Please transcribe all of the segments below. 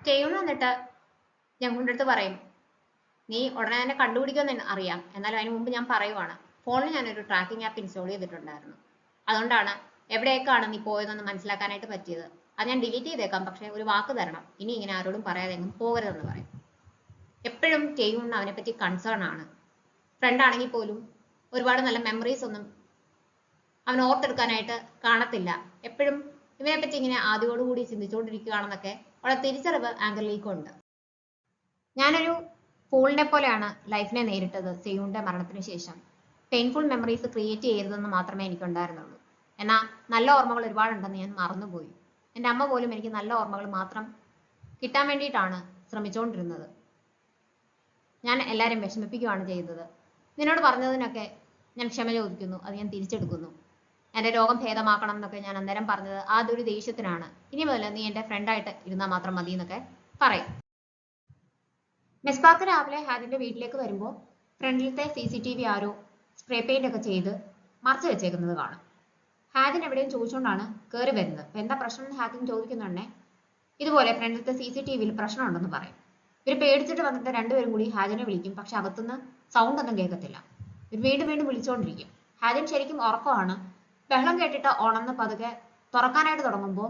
ചെയ്യുന്നു. എന്നിട്ട് ഞങ്ങളുടെ അടുത്ത് പറയും, നീ ഉടനെ തന്നെ കണ്ടുപിടിക്കുമെന്ന് അറിയാം, എന്നാലും അതിന് മുമ്പ് ഞാൻ പറയുവാണ്, ഫോണിൽ ഞാനൊരു ട്രാക്കിംഗ് ആപ്പ് ഇൻസ്റ്റാൾ ചെയ്തിട്ടുണ്ടായിരുന്നു, അതുകൊണ്ടാണ് എവിടേക്കാണ് നീ പോയതെന്ന് മനസ്സിലാക്കാനായിട്ട് പറ്റിയത്. അത് ഞാൻ ഡിലീറ്റ് ചെയ്തേക്കാം, പക്ഷെ ഒരു വാക്ക് തരണം, ഇനി ഇങ്ങനെ ആരോടും പറയാതെ എങ്ങും പോകരുതെന്ന് പറയും. എപ്പോഴും ചെയ്യുന്ന അവനെപ്പറ്റി കൺസേൺ ആണ്. ഫ്രണ്ട് ആണെങ്കിൽ പോലും ഒരുപാട് നല്ല മെമ്മറീസ് ഒന്നും അവൻ ഓർത്തെടുക്കാനായിട്ട് കാണത്തില്ല. എപ്പോഴും ഇവനെപ്പറ്റി ഇങ്ങനെ ആദ്യോടുകൂടി ചിന്തിച്ചുകൊണ്ടിരിക്കുകയാണെന്നൊക്കെ ഉള്ള തിരിച്ചറിവ് ആങ്കറിലേക്കും ഉണ്ട്. ഞാനൊരു ഫൂളിനെ പോലെയാണ് ലൈഫിനെ നേരിട്ടത് സെയ്യൂണിന്റെ മരണത്തിന് ശേഷം. പെയിൻഫുൾ മെമ്മറീസ് ക്രിയേറ്റ് ചെയ്യരുതെന്ന് മാത്രമേ എനിക്കുണ്ടായിരുന്നുള്ളൂ. എന്നാൽ നല്ല ഓർമ്മകൾ ഒരുപാടുണ്ടെന്ന് ഞാൻ മറന്നുപോയി. എൻ്റെ അമ്മ പോലും എനിക്ക് നല്ല ഓർമ്മകൾ മാത്രം കിട്ടാൻ വേണ്ടിയിട്ടാണ് ശ്രമിച്ചുകൊണ്ടിരുന്നത്. ഞാൻ എല്ലാവരെയും വിഷമിപ്പിക്കുകയാണ് ചെയ്തത്. നിന്നോട് പറഞ്ഞതിനൊക്കെ ഞാൻ ക്ഷമ ചോദിക്കുന്നു, അത് ഞാൻ തിരിച്ചെടുക്കുന്നു. എൻ്റെ രോഗം ഭേദമാക്കണം എന്നൊക്കെ ഞാൻ അന്നേരം പറഞ്ഞത് അതൊരു ദേഷ്യത്തിനാണ്. ഇനി മുതൽ നീ എൻ്റെ ഫ്രണ്ടായിട്ട് ഇരുന്നാൽ മാത്രം മതി എന്നൊക്കെ പറയും. മിസ്ബാക്ക് രാവിലെ ഹാദിന്റെ വീട്ടിലേക്ക് വരുമ്പോൾ ഫ്രണ്ടിലത്തെ CCTV ആരോ സ്പ്രേ പെയിന്റ് ഒക്കെ ചെയ്ത് മറച്ചു വെച്ചേക്കുന്നത് കാണും. ഹാദിൻ എവിടെയും ചോദിച്ചുകൊണ്ടാണ് കയറി വരുന്നത്. അപ്പൊ എന്താ പ്രശ്നം എന്ന് ഹാദിൻ ചോദിക്കുന്നുണ്ടേ ഇതുപോലെ ഫ്രണ്ടിലത്തെ CCTV-യിൽ പ്രശ്നമുണ്ടെന്ന് പറയും. ഇവർ പേടിച്ചിട്ട് വന്നിട്ട് രണ്ടുപേരും കൂടി ഹാദിനെ വിളിക്കും. പക്ഷെ അകത്തുനിന്ന് സൗണ്ട് ഒന്നും കേൾക്കത്തില്ല. ഇവർ വീണ്ടും വീണ്ടും വിളിച്ചുകൊണ്ടിരിക്കും. ഹാദിൻ ശരിക്കും ഉറക്കമാണ്. ബഹളം കേട്ടിട്ട് ഉണർന്ന് പതുക്കെ തുറക്കാനായിട്ട് തുടങ്ങുമ്പോൾ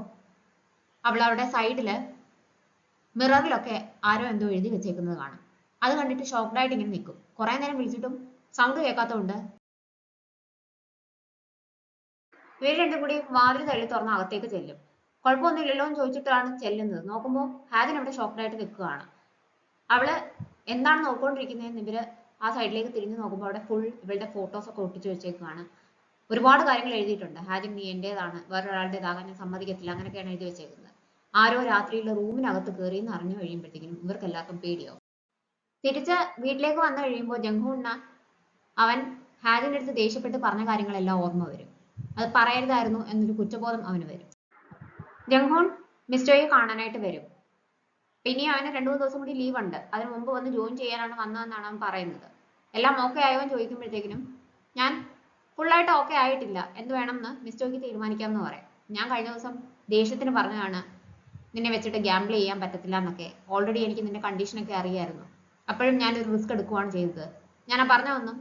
അവളുടെ സൈഡില് മിററിലൊക്കെ ആരോ എന്തോ എഴുതി വെച്ചേക്കുന്നത് കാണും. അത് കണ്ടിട്ട് ഷോക്ക്ഡായിട്ട് ഇങ്ങനെ നിൽക്കും. കുറെ നേരം വിളിച്ചിട്ടും സൗണ്ട് കേൾക്കാത്തതുകൊണ്ട് ഇവർ രണ്ടും കൂടി വാതിൽ തള്ളി തുറന്ന് അകത്തേക്ക് ചെല്ലും. കുഴപ്പമൊന്നുമില്ലല്ലോ എന്ന് ചോദിച്ചിട്ടാണ് ചെല്ലുന്നത്. നോക്കുമ്പോൾ ഹാദിൻ അവിടെ ഷോക്ക്ഡായിട്ട് നിൽക്കുകയാണ്. അവള് എന്താണ് നോക്കിക്കൊണ്ടിരിക്കുന്നതെന്ന് ഇവര് ആ സൈഡിലേക്ക് തിരിഞ്ഞു നോക്കുമ്പോൾ അവിടെ ഫുൾ ഇവളുടെ ഫോട്ടോസ് ഒക്കെ ഒട്ടിച്ചു വെച്ചേക്കാണ്. ഒരുപാട് കാര്യങ്ങൾ എഴുതിയിട്ടുണ്ട്. ഹാദിൻ നീ എന്റേതാണ്, വേറൊരാളുടേതാകാൻ ഞാൻ സമ്മതിക്കത്തില്ല, അങ്ങനെയൊക്കെയാണ് എഴുതി വെച്ചേക്കുന്നത്. ആരോ രാത്രിയിൽ റൂമിനകത്ത് കയറി എന്ന് അറിഞ്ഞു കഴിയുമ്പോഴത്തേക്കും ഇവർക്ക് എല്ലാവർക്കും പേടിയാവും. തിരിച്ച് വീട്ടിലേക്ക് വന്നു കഴിയുമ്പോൾ ജംഹൂണിന് അവൻ ഹാദിന്റെ അടുത്ത് ദേഷ്യപ്പെട്ട് പറഞ്ഞ കാര്യങ്ങളെല്ലാം ഓർമ്മ വരും. അത് പറയരുതായിരുന്നു എന്നൊരു കുറ്റബോധം അവന് വരും. ജംഹൂൺ മിസ്റ്റോയെ കാണാനായിട്ട് വരും. പിന്നെ അവന് 2-3 ദിവസം കൂടി ലീവ് ഉണ്ട്. അതിന് മുമ്പ് വന്ന് ജോയിൻ ചെയ്യാനാണ് വന്നതെന്നാണ് അവൻ പറയുന്നത്. എല്ലാം ഓക്കെ ആയോ എന്ന് ചോദിക്കുമ്പോഴത്തേക്കിനും ഞാൻ ഫുള്ളായിട്ട് ഓക്കെ ആയിട്ടില്ല, എന്ത് വേണമെന്ന് മിസ്റ്റോയ്ക്ക് തീരുമാനിക്കാമെന്ന് പറയാം. ഞാൻ കഴിഞ്ഞ ദിവസം ദേഷ്യത്തിന് പറഞ്ഞതാണ് നിന്നെ വെച്ചിട്ട് ഗ്യാമ്പിൾ ചെയ്യാൻ പറ്റത്തില്ല എന്നൊക്കെ. ഓൾറെഡി എനിക്ക് നിന്റെ കണ്ടീഷനൊക്കെ അറിയായിരുന്നു. അപ്പോഴും ഞാനൊരു റിസ്ക് എടുക്കുവാണ് ചെയ്തത്. ഞാൻ ആ പറഞ്ഞതൊന്നും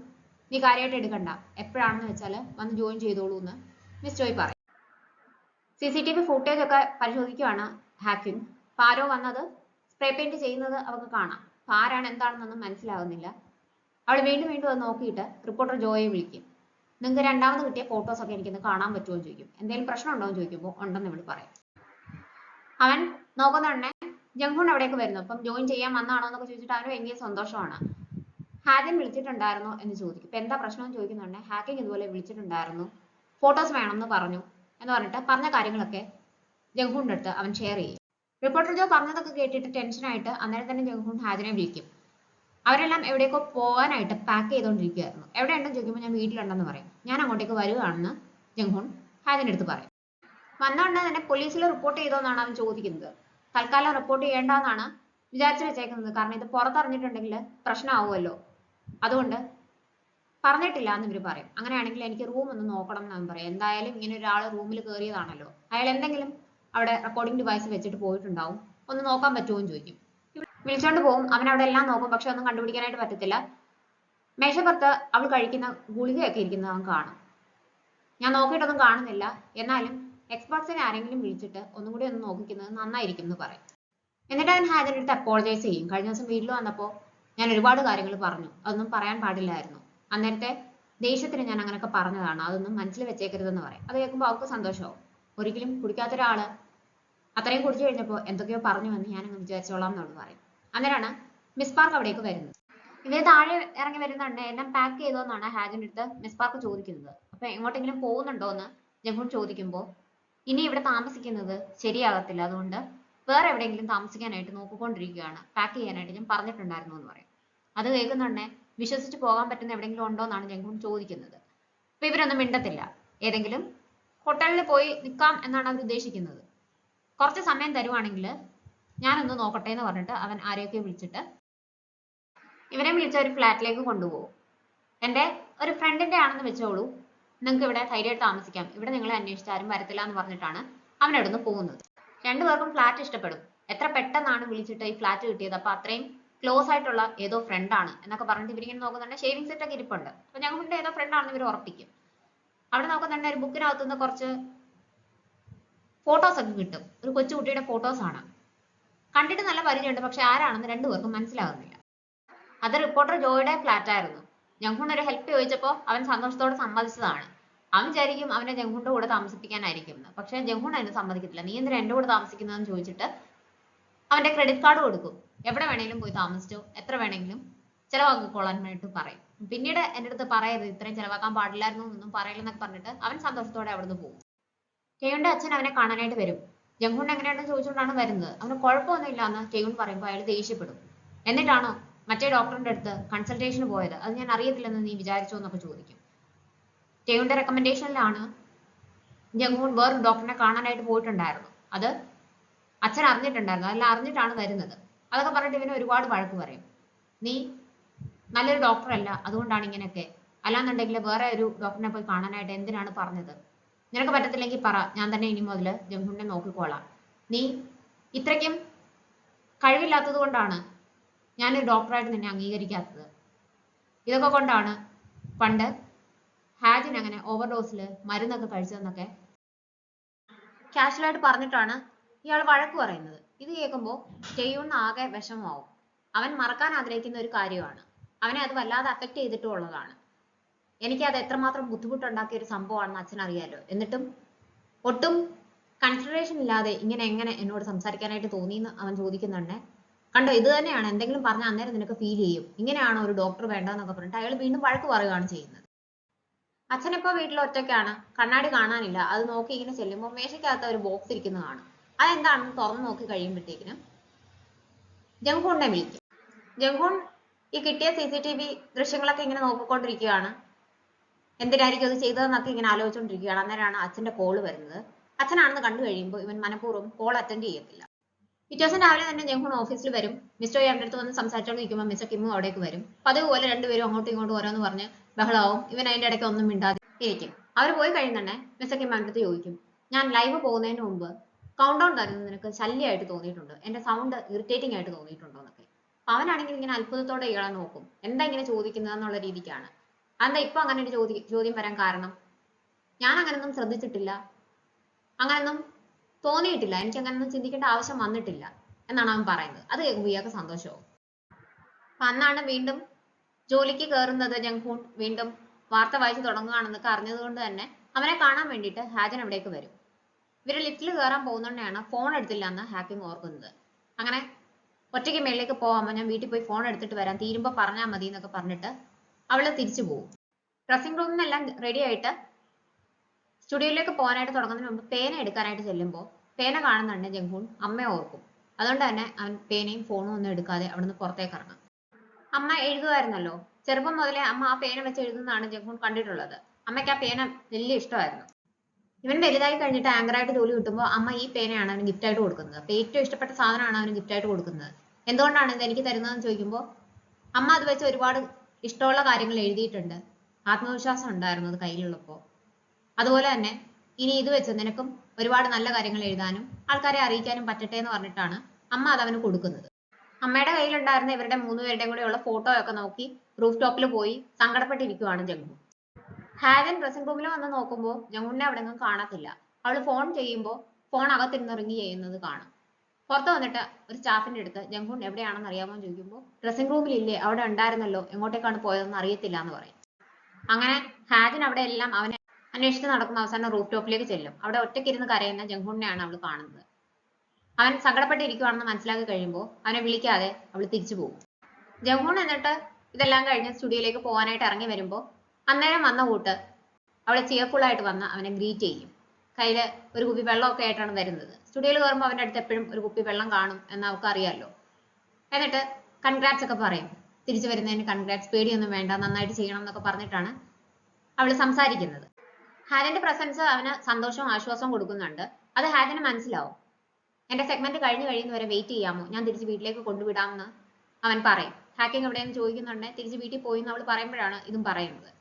നീ കാര്യമായിട്ട് എടുക്കണ്ട, എപ്പോഴാണെന്ന് വെച്ചാൽ വന്ന് ജോയിൻ ചെയ്തോളൂ എന്ന് മിസ്റ്റോയ് പറയും. CCTV ഫുട്ടേജ് ഒക്കെ പരിശോധിക്കുകയാണ് ഹാക്കിൻ. ആരോ വന്നത് സ്പ്രേ പെയിന്റ് ചെയ്യുന്നത് അവർക്ക് കാണാം. ആരാണ് എന്താണെന്നൊന്നും മനസ്സിലാകുന്നില്ല. അവൾ വീണ്ടും വീണ്ടും അത് നോക്കിയിട്ട് റിപ്പോർട്ടർ ജോയെ വിളിക്കും. നിങ്ങൾക്ക് രണ്ടാമത് കിട്ടിയ ഫോട്ടോസ് ഒക്കെ എനിക്കൊന്ന് കാണാൻ പറ്റുമോ എന്ന് ചോദിക്കും. എന്തെങ്കിലും പ്രശ്നം ഉണ്ടോ എന്ന് ചോദിക്കുമ്പോൾ ഉണ്ടെന്ന് ഇവള് പറയും. അവൻ നോക്കുന്ന ഉടനെ ജംഹൂൺ അവിടേക്ക് വരുന്നു. അപ്പം ജോയിൻ ചെയ്യാൻ വന്നാണോ എന്നൊക്കെ ചോദിച്ചിട്ട് അവന് ഭയങ്കര സന്തോഷമാണ്. ഹാദിൻ വിളിച്ചിട്ടുണ്ടായിരുന്നോ എന്ന് ചോദിക്കും. ഇപ്പൊ എന്താ പ്രശ്നം എന്ന് ചോദിക്കുന്നുണ്ടെ ഹാക്കിങ് ഇതുപോലെ വിളിച്ചിട്ടുണ്ടായിരുന്നു, ഫോട്ടോസ് വേണമെന്ന് പറഞ്ഞു എന്ന് പറഞ്ഞിട്ട് പറഞ്ഞ കാര്യങ്ങളൊക്കെ ജംഹൂണിന്റെ അടുത്ത് അവൻ ഷെയർ ചെയ്യും. റിപ്പോർട്ടർ ജോ പറഞ്ഞതൊക്കെ കേട്ടിട്ട് ടെൻഷനായിട്ട് അന്നേരം തന്നെ ജംഹൂൺ ഹാദിനെ വിളിക്കും. അവരെല്ലാം എവിടേക്കോ പോകാനായിട്ട് പാക്ക് ചെയ്തുകൊണ്ടിരിക്കുകയായിരുന്നു. എവിടെയുണ്ടെന്ന് ചോദിക്കുമ്പോൾ ഞാൻ വീട്ടിലുണ്ടെന്ന് പറയും. ഞാൻ അങ്ങോട്ടേക്ക് വരികയാണെന്ന് ജംഹൂൺ ഹാദിന്റെ അടുത്ത് പറയും. വന്നോണ്ട് തന്നെ പോലീസിൽ റിപ്പോർട്ട് ചെയ്തോന്നാണ് അവൻ ചോദിക്കുന്നത്. തൽക്കാലം റിപ്പോർട്ട് ചെയ്യേണ്ടെന്നാണ് വിചാരിച്ചു വെച്ചേക്കുന്നത്. കാരണം ഇത് പുറത്തറിഞ്ഞിട്ടുണ്ടെങ്കിൽ പ്രശ്നമാവുമല്ലോ, അതുകൊണ്ട് പറഞ്ഞിട്ടില്ല എന്ന് ഇവർ പറയും. അങ്ങനെയാണെങ്കിൽ എനിക്ക് റൂം ഒന്ന് നോക്കണം എന്ന് അവൻ പറയും. എന്തായാലും ഇങ്ങനെ ഒരാൾ റൂമിൽ കയറിയതാണല്ലോ, അയാൾ എന്തെങ്കിലും അവിടെ റെക്കോർഡിംഗ് ഡിവൈസ് വെച്ചിട്ട് പോയിട്ടുണ്ടാവും, ഒന്ന് നോക്കാൻ പറ്റുമോ എന്ന് ചോദിക്കും. വിളിച്ചോണ്ട് പോകും. അവൻ അവിടെ എല്ലാം നോക്കും, പക്ഷെ ഒന്നും കണ്ടുപിടിക്കാനായിട്ട് പറ്റത്തില്ല. മേശപ്പുറത്ത് അവൾ കഴിക്കുന്ന ഗുളികയൊക്കെ ഇരിക്കുന്നത് അവൻ കാണും. ഞാൻ നോക്കിയിട്ടൊന്നും കാണുന്നില്ല, എന്നാലും എക്സ്പെർട്സിനെ ആരെങ്കിലും വിളിച്ചിട്ട് ഒന്നും കൂടി ഒന്ന് നോക്കിക്കുന്നത് നന്നായിരിക്കും എന്ന് പറയും. എന്നിട്ട് അവൻ ഹാദിന്റെ അടുത്ത് അപ്പോളജൈസ് ചെയ്യും. കഴിഞ്ഞ ദിവസം വീട്ടിൽ വന്നപ്പോൾ ഞാൻ ഒരുപാട് കാര്യങ്ങൾ പറഞ്ഞു, അതൊന്നും പറയാൻ പാടില്ലായിരുന്നു, അന്നേരത്തെ ദേഷ്യത്തിന് ഞാൻ അങ്ങനെയൊക്കെ പറഞ്ഞതാണ്, അതൊന്നും മനസ്സിൽ വെച്ചേക്കരുതെന്ന് പറയും. അത് കേൾക്കുമ്പോൾ അവർക്ക് സന്തോഷമാവും. ഒരിക്കലും കുടിക്കാത്ത ഒരാള് അത്രയും കുടിച്ചു കഴിഞ്ഞപ്പോൾ എന്തൊക്കെയോ പറഞ്ഞു എന്ന് ഞാൻ അങ്ങ് വിചാരിച്ചോളാം എന്നോട് പറയും. അന്നേരമാണ് മിസ് പാർക്ക് അവിടേക്ക് വരുന്നത്. ഇവര് താഴെ ഇറങ്ങി വരുന്നുണ്ട്. എല്ലാം പാക്ക് ചെയ്തോന്നാണ് ഹാദിന്റെ അടുത്ത് മിസ് പാർക്ക് ചോദിക്കുന്നത്. അപ്പൊ എങ്ങോട്ടെങ്കിലും പോകുന്നുണ്ടോ എന്ന് ജംഹൂൺ ചോദിക്കുമ്പോൾ ഇനി ഇവിടെ താമസിക്കുന്നത് ശരിയാകത്തില്ല, അതുകൊണ്ട് വേറെ എവിടെയെങ്കിലും താമസിക്കാനായിട്ട് നോക്കിക്കൊണ്ടിരിക്കുകയാണ്, പാക്ക് ചെയ്യാനായിട്ട് ഞാൻ പറഞ്ഞിട്ടുണ്ടായിരുന്നു എന്ന് പറയും. അത് കേൾക്കുന്നുണ്ടേ വിശ്വസിച്ച് പോകാൻ പറ്റുന്ന എവിടെയെങ്കിലും ഉണ്ടോ എന്നാണ് ജംഹൂൺ ചോദിക്കുന്നത്. അപ്പൊ ഇവരൊന്നും മിണ്ടത്തില്ല. ഏതെങ്കിലും ഹോട്ടലിൽ പോയി നിൽക്കാം എന്നാണ് അവർ ഉദ്ദേശിക്കുന്നത്. കുറച്ച് സമയം തരുവാണെങ്കിൽ ഞാനൊന്ന് നോക്കട്ടെ എന്ന് പറഞ്ഞിട്ട് അവൻ ആരെയൊക്കെ വിളിച്ചിട്ട് ഇവരെ വിളിച്ച ഒരു ഫ്ലാറ്റിലേക്ക് കൊണ്ടുപോകും. എൻ്റെ ഒരു ഫ്രണ്ടിന്റെ ആണെന്ന് വെച്ചോളൂ, നിങ്ങൾക്ക് ഇവിടെ ധൈര്യമായിട്ട് താമസിക്കാം, ഇവിടെ നിങ്ങളെ അന്വേഷിച്ച് ആരും വരത്തില്ല എന്ന് പറഞ്ഞിട്ടാണ് അവൻ അവിടെ നിന്ന് പോകുന്നത്. രണ്ടുപേർക്കും ഫ്ലാറ്റ് ഇഷ്ടപ്പെടും. എത്ര പെട്ടെന്നാണ് വിളിച്ചിട്ട് ഈ ഫ്ലാറ്റ് കിട്ടിയത്, അപ്പൊ അത്രയും ക്ലോസ് ആയിട്ടുള്ള ഏതോ ഫ്രണ്ട് ആണ് എന്നൊക്കെ പറഞ്ഞിട്ട് ഇവരിങ്ങനെ നോക്കുന്നുണ്ട്. ഷേവിംഗ് സെറ്റ് ഒക്കെ ഇരിപ്പുണ്ട്. അപ്പൊ ഞങ്ങളുടെ ഏതോ ഫ്രണ്ട് ആണെന്ന് ഇവർ ഉറപ്പിക്കും. അവിടെ നോക്കുന്നുണ്ട് ഒരു ബുക്കിനകത്തുനിന്ന് കുറച്ച് ഫോട്ടോസ് ഒക്കെ കിട്ടും. ഒരു കൊച്ചുകുട്ടിയുടെ ഫോട്ടോസ് ആണ്. കണ്ടിട്ട് നല്ല പരിചയമുണ്ട്, പക്ഷെ ആരാണെന്ന് രണ്ടുപേർക്കും മനസ്സിലാകുന്നില്ല. അത് റിപ്പോർട്ടർ ജോയുടെ ഫ്ലാറ്റ് ആയിരുന്നു. ജംഗ്ഹുൺ ഒരു ഹെൽപ്പ് ചോദിച്ചപ്പോൾ അവൻ സന്തോഷത്തോടെ സമ്മതിച്ചതാണ്. അവൻ വിചാരിക്കും അവനെ ജംഗ്ഹുന്റെ കൂടെ താമസിപ്പിക്കാനായിരിക്കും, പക്ഷെ ജംഗ്ഹുൺ അതിന് സമ്മതിക്കത്തില്ല. നീ എന്തിനാ എന്റെ കൂടെ താമസിക്കുന്നതെന്ന് ചോദിച്ചിട്ട് അവന്റെ ക്രെഡിറ്റ് കാർഡ് കൊടുക്കും. എവിടെ വേണമെങ്കിലും പോയി താമസിച്ചോ, എത്ര വേണമെങ്കിലും ചെലവാക്കിക്കോളാൻ വേണ്ടിട്ട് പറയും. പിന്നീട് എന്റെ അടുത്ത് പറയരുത്, ഇത്രയും ചെലവാക്കാൻ പാടില്ലായിരുന്നു എന്നൊന്നും പറയില്ലെന്നൊക്കെ പറഞ്ഞിട്ട് അവൻ സന്തോഷത്തോടെ അവിടുന്ന് പോകും. ടേയുടെ അച്ഛൻ അവനെ കാണാനായിട്ട് വരും. ജംഗ്ഹുൺ എങ്ങനെയാണെന്ന് ചോദിച്ചുകൊണ്ടാണ് വരുന്നത്. അവന് കുഴപ്പമൊന്നുമില്ല എന്ന് ടേയുൺ പറയുമ്പോൾ അയാൾ ദേഷ്യപ്പെടും. എന്നിട്ടാണോ മറ്റേ ഡോക്ടറിന്റെ അടുത്ത് കൺസൾട്ടേഷന് പോയത്, അത് ഞാൻ അറിയത്തില്ലെന്ന് നീ വിചാരിച്ചോ എന്നൊക്കെ ചോദിക്കും. ടേയുടെ റെക്കമെൻഡേഷനിലാണ് ജംഗ്ഹുൺ വേറൊരു ഡോക്ടറിനെ കാണാനായിട്ട് പോയിട്ടുണ്ടായിരുന്നു. അത് അച്ഛൻ അറിഞ്ഞിട്ടുണ്ടായിരുന്നു, അതെല്ലാം അറിഞ്ഞിട്ടാണ് വരുന്നത്. അതൊക്കെ പറഞ്ഞിട്ട് ഇവന് ഒരുപാട് വഴക്ക് പറയും. നീ നല്ലൊരു ഡോക്ടർ അല്ല, അതുകൊണ്ടാണ് ഇങ്ങനെയൊക്കെ. അല്ലാന്നുണ്ടെങ്കിൽ വേറെ ഒരു ഡോക്ടറിനെ പോയി കാണാനായിട്ട് എന്തിനാണ് പറഞ്ഞത്? നിനക്ക് പറ്റത്തില്ലെങ്കിൽ പറ, ഞാൻ തന്നെ ഇനി മുതൽ ജംഗ്ഹുനെ നോക്കിക്കോളാം. നീ ഇത്രയ്ക്കും കഴിവില്ലാത്തത് കൊണ്ടാണ് ഞാനൊരു ഡോക്ടറായിട്ട് നിന്നെ അംഗീകരിക്കാത്തത്. ഇതൊക്കെ കൊണ്ടാണ് പണ്ട് ഹാജിൻ അങ്ങനെ ഓവർഡോസിൽ മരുന്നൊക്കെ കഴിച്ചതെന്നൊക്കെ കാഷ്വലായിട്ട് പറഞ്ഞിട്ടാണ് ഇയാൾ വഴക്ക് പറയുന്നത്. ഇത് കേൾക്കുമ്പോൾ ടേയുൺ ആകെ വിഷമമാവും. അവൻ മറക്കാൻ ആഗ്രഹിക്കുന്ന ഒരു കാര്യമാണ്. അവനെ അത് വല്ലാതെ അഫക്റ്റ് ചെയ്തിട്ടുള്ളതാണ്. എനിക്ക് അത് എത്രമാത്രം ബുദ്ധിമുട്ടുണ്ടാക്കിയ ഒരു സംഭവമാണെന്ന് അച്ഛൻ അറിയാലോ. എന്നിട്ടും ഒട്ടും കൺസിഡറേഷൻ ഇല്ലാതെ ഇങ്ങനെ എങ്ങനെ എന്നോട് സംസാരിക്കാനായിട്ട് തോന്നിയെന്ന് അവൻ ചോദിക്കുന്നുണ്ട്. കണ്ടോ, ഇത് തന്നെയാണ്, എന്തെങ്കിലും പറഞ്ഞാൽ അന്നേരം നിനക്ക് ഫീൽ ചെയ്യും. ഇങ്ങനെയാണോ ഒരു ഡോക്ടർ വേണ്ടെന്നൊക്കെ പറഞ്ഞിട്ട് അയാൾ വീണ്ടും വഴക്ക് പറയുകയാണ് ചെയ്യുന്നത്. അച്ഛനിപ്പോ വീട്ടിൽ ഒറ്റയ്ക്കാണ്, കണ്ണാടി കാണാനില്ല. അത് നോക്കി ഇങ്ങനെ ചെല്ലുമ്പോൾ മേശയ്ക്കകത്ത് ഒരു ബോക്സ് ഇരിക്കുന്നത് കാണും. അതെന്താണെന്ന് തുറന്നു നോക്കി കഴിയുമ്പോഴത്തേക്കിനും ജംഗ്ഹുണിനെ വിളിക്കും. ജംഗ്ഹുൺ ഈ കിട്ടിയ CCTV ദൃശ്യങ്ങളൊക്കെ ഇങ്ങനെ നോക്കിക്കൊണ്ടിരിക്കുകയാണ്. എന്തിനായിരിക്കും അത് ചെയ്തതെന്നൊക്കെ ഇങ്ങനെ ആലോചിച്ചുകൊണ്ടിരിക്കുകയാണ്. അന്നേരമാണ് അച്ഛന്റെ കോള് വരുന്നത്. അച്ഛനാണെന്ന് കണ്ടു കഴിയുമ്പോൾ ഇവൻ മനഃപൂർവ്വം കോൾ അറ്റൻഡ് ചെയ്യത്തില്ല. പിറ്റേ ദിവസം രാവിലെ തന്നെ ജംഗ്ഹുൺ ഓഫീസിൽ വരും. മിസ്റ്റർ യാമിന്റെ അടുത്ത് വന്ന് സംസാരിച്ചുകൊണ്ടിരിക്കുമ്പോൾ മിസ്റ്റർ കിമ്മും അവിടേക്ക് വരും. പതിവുപോലെ രണ്ടുപേരും അങ്ങോട്ടും ഇങ്ങോട്ടും ഓരോന്ന് പറഞ്ഞ് ബഹളാവും. ഇവൻ അതിന്റെ ഇടയ്ക്ക് ഒന്നും മിണ്ടാതെ ഇരിക്കും. അവർ പോയി കഴിയുന്നുണ്ടെ മിസ്റ്റർ കിം അവൻ്റെ അടുത്ത് ചോദിക്കും, ഞാൻ ലൈവ് പോകുന്നതിന് മുമ്പ് കൗണ്ട് ഡൗൺ തരുന്നത് നിനക്ക് ശല്യമായിട്ട് തോന്നിയിട്ടുണ്ടോ, എന്റെ സൗണ്ട് ഇറിറ്റേറ്റിംഗ് ആയിട്ട് തോന്നിയിട്ടുണ്ടോ എന്നൊക്കെ. അവനാണെങ്കിൽ ഇങ്ങനെ അത്ഭുതത്തോടെ ഇയാളെ നോക്കും. എന്താ ഇങ്ങനെ ചോദിക്കുന്നത് എന്നുള്ള രീതിക്കാണ്. അതെന്താ ഇപ്പൊ അങ്ങനെ ഒരു ചോദ്യം വരാൻ കാരണം? ഞാൻ അങ്ങനൊന്നും ശ്രദ്ധിച്ചിട്ടില്ല, അങ്ങനൊന്നും തോന്നിയിട്ടില്ല, എനിക്ക് അങ്ങനൊന്നും ചിന്തിക്കേണ്ട ആവശ്യം വന്നിട്ടില്ല എന്നാണ് അവൻ പറയുന്നത്. അത് കേൾക്കുമ്പോൾ ഇയാൾക്ക് സന്തോഷവും. അപ്പൊ അന്നാണ് വീണ്ടും ജോലിക്ക് കയറുന്നത് ജംഗ്ഹുൺ. വീണ്ടും വാർത്ത വായിച്ചു തുടങ്ങുകയാണെന്നൊക്കെ അറിഞ്ഞത് കൊണ്ട് തന്നെ അവനെ കാണാൻ വേണ്ടിയിട്ട് ഹാജൻ അവിടേക്ക് വരും. ഇവര് ലിഫ്റ്റിൽ കയറാൻ പോകുന്നതുകൊണ്ടാണ് ഫോൺ എടുത്തില്ല എന്ന് ഹാക്കിങ് ഓർക്കുന്നത്. അങ്ങനെ ഒറ്റയ്ക്ക് മേളിലേക്ക് പോവാമോ, ഞാൻ വീട്ടിൽ പോയി ഫോൺ എടുത്തിട്ട് വരാം, തീരുമ്പോ പറഞ്ഞാൽ മതി എന്നൊക്കെ പറഞ്ഞിട്ട് അവള് തിരിച്ചു പോകും. ഡ്രസ്സിംഗ് റൂമിൽ നിന്നെല്ലാം റെഡി ആയിട്ട് സ്റ്റുഡിയോയിലേക്ക് പോകാനായിട്ട് തുടങ്ങുന്നതിന് മുമ്പ് പേന എടുക്കാനായിട്ട് ചെല്ലുമ്പോൾ പേന കാണുന്നുണ്ട് ജംഗ്ഹുൺ അമ്മയെ ഓർക്കും. അതുകൊണ്ട് തന്നെ അവൻ പേനയും ഫോണും ഒന്നും എടുക്കാതെ അവിടുന്ന് പുറത്തേക്ക് ഇറങ്ങും. അമ്മ എഴുതുമായിരുന്നല്ലോ, ചെറുപ്പം മുതലേ അമ്മ ആ പേന വെച്ച് എഴുതുന്നതാണ് ജംഗ്ഹുൺ കണ്ടിട്ടുള്ളത്. അമ്മയ്ക്ക് ആ പേന വലിയ ഇഷ്ടമായിരുന്നു. ഇവൻ വലുതായി കഴിഞ്ഞിട്ട് ആങ്കറായിട്ട് ജോലി കിട്ടുമ്പോൾ അമ്മ ഈ പേനയാണ് അവന് ഗിഫ്റ്റ് ആയിട്ട് കൊടുക്കുന്നത്. അപ്പൊ ഏറ്റവും ഇഷ്ടപ്പെട്ട സാധനമാണ് അവന് ഗിഫ്റ്റ് ആയിട്ട് കൊടുക്കുന്നത്. എന്തുകൊണ്ടാണ് ഇത് എനിക്ക് തരുന്നതെന്ന് ചോദിക്കുമ്പോൾ അമ്മ അത് വെച്ച് ഒരുപാട് ഇഷ്ടമുള്ള കാര്യങ്ങൾ എഴുതിയിട്ടുണ്ട്, ആത്മവിശ്വാസം ഉണ്ടായിരുന്നു അത് കയ്യിലുള്ളപ്പോൾ. അതുപോലെ തന്നെ ഇനി ഇത് വെച്ച് നിനക്കും ഒരുപാട് നല്ല കാര്യങ്ങൾ എഴുതാനും ആൾക്കാരെ അറിയിക്കാനും പറ്റട്ടെ എന്ന് പറഞ്ഞിട്ടാണ് അമ്മ അത് അവന് കൊടുക്കുന്നത്. അമ്മയുടെ കയ്യിലുണ്ടായിരുന്ന ഇവരുടെ മൂന്നുപേരുടെയും കൂടെ ഉള്ള ഫോട്ടോ ഒക്കെ നോക്കി റൂഫ് ടോപ്പിൽ പോയി സങ്കടപ്പെട്ടിരിക്കുവാണ് ജംഗ്ഹുൺ. ഹാജൻ ഡ്രസ്സിംഗ് റൂമിൽ വന്ന് നോക്കുമ്പോൾ ജംഗ്ഹുണിനെ അവിടെ ഒന്നും കാണത്തില്ല. അവള് ഫോൺ ചെയ്യുമ്പോൾ ഫോൺ അകത്തിരുന്ന് റിങ് ചെയ്യുന്നത് കാണും. പുറത്ത് വന്നിട്ട് ഒരു സ്റ്റാഫിന്റെ അടുത്ത് ജംഗ്ഹുൺ എവിടെയാണെന്ന് അറിയാമോ എന്ന് ചോദിക്കുമ്പോൾ ഡ്രസ്സിംഗ് റൂമിൽ ഇല്ലേ, അവിടെ ഉണ്ടായിരുന്നല്ലോ, എങ്ങോട്ടേക്കാണ് പോയതെന്ന് അറിയത്തില്ല എന്ന് പറയും. അങ്ങനെ ഹാജൻ അവിടെ എല്ലാം അവനെ അന്വേഷിച്ച് നടക്കുന്ന അവസാനം റൂഫ് ടോപ്പിലേക്ക് ചെല്ലും. അവിടെ ഒറ്റയ്ക്കിരുന്ന് കരയുന്ന ജംഗ്ഹുണിനെയാണ് അവൾ കാണുന്നത്. അവൻ സങ്കടപ്പെട്ടിരിക്കുവാണെന്ന് മനസ്സിലാക്കി കഴിയുമ്പോൾ അവനെ വിളിക്കാതെ അവൾ തിരിച്ചു പോകും. ജംഗ്ഹുൺ എന്നിട്ട് ഇതെല്ലാം കഴിഞ്ഞ് സ്റ്റുഡിയോയിലേക്ക് പോകാനായിട്ട് ഇറങ്ങി വരുമ്പോൾ അന്നേരം വന്ന കൂട്ട് അവളെ ചിയർഫുൾ ആയിട്ട് വന്ന് അവനെ ഗ്രീറ്റ് ചെയ്യും. കയ്യില് ഒരു കുപ്പി വെള്ളമൊക്കെ ആയിട്ടാണ് വരുന്നത്. സ്റ്റുഡിയോയിൽ കയറുമ്പോൾ അവൻ്റെ അടുത്ത് എപ്പോഴും ഒരു കുപ്പി വെള്ളം കാണും എന്ന് അവൾക്ക് അറിയാമല്ലോ. എന്നിട്ട് കൺഗ്രാറ്റ്സ് ഒക്കെ പറയും. തിരിച്ചു വരുന്നതിന് കൺഗ്രാറ്റ്സ്, പേടിയൊന്നും വേണ്ട, നന്നായിട്ട് ചെയ്യണം എന്നൊക്കെ പറഞ്ഞിട്ടാണ് അവൾ സംസാരിക്കുന്നത്. ഹാജന്റെ പ്രസൻസ് അവന് സന്തോഷവും ആശ്വാസവും കൊടുക്കുന്നുണ്ട്. അത് ഹാജന് മനസ്സിലാവും. എന്റെ സെഗ്മെന്റ് കഴിഞ്ഞു കഴിയുന്നവരെ വെയിറ്റ് ചെയ്യാമോ, ഞാൻ തിരിച്ച് വീട്ടിലേക്ക് കൊണ്ടുവിടാമെന്ന് അവൻ പറയും. ഹാക്കിങ് എവിടെയെന്ന് ചോദിക്കുന്നുണ്ട്. തിരിച്ച് വീട്ടിൽ പോയി എന്ന് അവൾ പറയുമ്പോഴാണ് ഇതും പറയുന്നത്.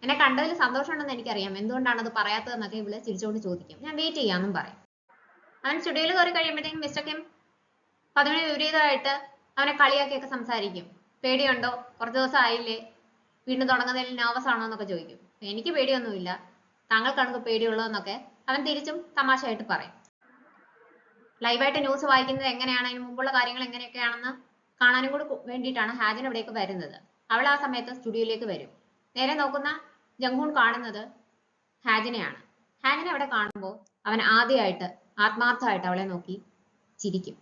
എന്നെ കണ്ടതിൽ സന്തോഷമുണ്ടെന്ന് എനിക്കറിയാം, എന്തുകൊണ്ടാണ് അത് പറയാത്തതെന്നൊക്കെ ഇവള് ചിരിച്ചുകൊണ്ട് ചോദിക്കും. ഞാൻ വെയിറ്റ് ചെയ്യാമെന്നും പറയും. അവൻ സ്റ്റുഡിയോയിൽ കയറി കഴിയുമ്പോഴത്തേക്കും മിസ്റ്റർ കിം അപ്പൊ അതിന് വിപരീതമായിട്ട് അവനെ കളിയാക്കിയൊക്കെ സംസാരിക്കും. പേടിയുണ്ടോ, കുറച്ച് ദിവസം ആയില്ലേ, വീണ്ടും തുടങ്ങുന്നതിൽ നെർവസ് ആണോ എന്നൊക്കെ ചോദിക്കും. എനിക്ക് പേടിയൊന്നുമില്ല, താങ്കൾക്കാണ് പേടിയുള്ളതെന്നൊക്കെ അവൻ തിരിച്ചും തമാശയായിട്ട് പറയും. ലൈവായിട്ട് ന്യൂസ് വായിക്കുന്നത് എങ്ങനെയാണ്, അതിന് മുമ്പുള്ള കാര്യങ്ങൾ എങ്ങനെയൊക്കെയാണെന്ന് കാണാനും കൂടി വേണ്ടിയിട്ടാണ് ഹാജൻ അവിടേക്ക് വരുന്നത്. അവൾ ആ സമയത്ത് സ്റ്റുഡിയോയിലേക്ക് വരും. നേരെ നോക്കുന്ന ജംഗ്ഹൂൺ കാണുന്നത് ഹാജിനെയാണ്. ഹാജിനെ അവിടെ കാണുമ്പോൾ അവൻ ആദ്യമായിട്ട് ആത്മാർത്ഥമായിട്ട് അവളെ നോക്കി ചിരിക്കും.